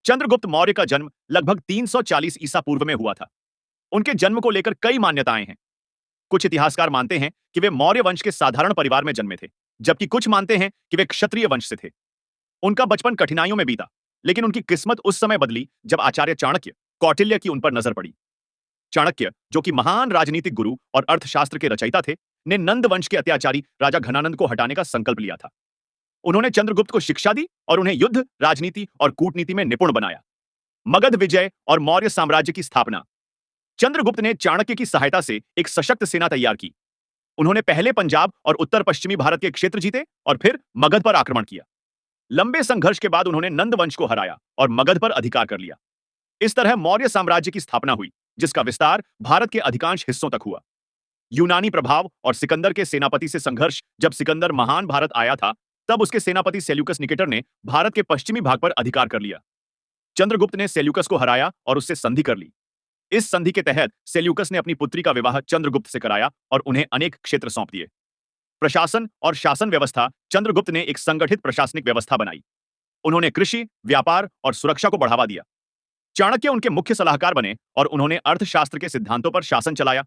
चंद्रगुप्त मौर्य का जन्म लगभग 340 ईसा पूर्व में हुआ था। उनके जन्म को लेकर कई मान्यताएं हैं। कुछ इतिहासकार मानते हैं कि वे मौर्य वंश के साधारण परिवार में जन्मे थे, जबकि कुछ मानते हैं कि वे क्षत्रिय वंश से थे। उनका बचपन कठिनाइयों में बीता, लेकिन उनकी किस्मत उस समय बदली जब आचार्य चाणक्य, कौटिल्य की उन पर नजर पड़ी। चाणक्य, जो कि महान राजनीतिक गुरु और अर्थशास्त्र के रचयिता थे, ने नंद वंश के अत्याचारी राजा घनानंद को हटाने का संकल्प लिया था। उन्होंने चंद्रगुप्त को शिक्षा दी और उन्हें युद्ध, राजनीति और कूटनीति में निपुण बनाया। मगध विजय और मौर्य साम्राज्य की स्थापना। चंद्रगुप्त ने चाणक्य की सहायता से एक सशक्त सेना तैयार की। उन्होंने पहले पंजाब और उत्तर पश्चिमी भारत के क्षेत्र जीते और फिर मगध पर आक्रमण किया। लंबे संघर्ष के बाद उन्होंने नंद वंश को हराया और मगध पर अधिकार कर लिया। इस तरह मौर्य साम्राज्य की स्थापना हुई, जिसका विस्तार भारत के अधिकांश हिस्सों तक हुआ। यूनानी प्रभाव और सिकंदर के सेनापति से संघर्ष। जब सिकंदर महान भारत आया था, तब उसके सेनापति सेल्यूकस निकेटर ने भारत के पश्चिमी भाग पर अधिकार कर लिया। चंद्रगुप्त ने सेल्यूकस को हराया और उससे संधि कर ली। इस संधि के तहत सेल्यूकस ने अपनी पुत्री का विवाह चंद्रगुप्त से कराया और उन्हें अनेक क्षेत्र सौंप दिए। प्रशासन और शासन व्यवस्था। चंद्रगुप्त ने एक संगठित प्रशासनिक व्यवस्था बनाई। उन्होंने कृषि, व्यापार और सुरक्षा को बढ़ावा दिया। चाणक्य उनके मुख्य सलाहकार बने और उन्होंने अर्थशास्त्र के सिद्धांतों पर शासन चलाया।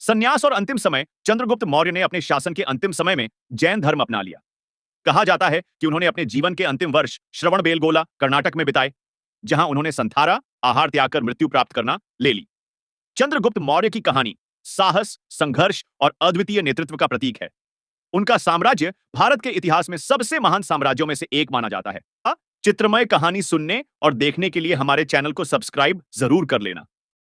संन्यास और अंतिम समय। चंद्रगुप्त मौर्य ने अपने शासन के अंतिम समय में जैन धर्म अपना लिया। कहा जाता है कि उन्होंने अपने जीवन के अंतिम वर्ष श्रवणबेलगोला, कर्नाटक में बिताए, जहां उन्होंने संथारा, आहार त्याग कर मृत्यु प्राप्त करना ले ली। चंद्रगुप्त मौर्य की कहानी साहस, संघर्ष और अद्वितीय नेतृत्व का प्रतीक है। उनका साम्राज्य भारत के इतिहास में सबसे महान साम्राज्यों में से एक माना जाता है। चित्रमय कहानी सुनने और देखने के लिए हमारे चैनल को सब्सक्राइब जरूर कर लेना।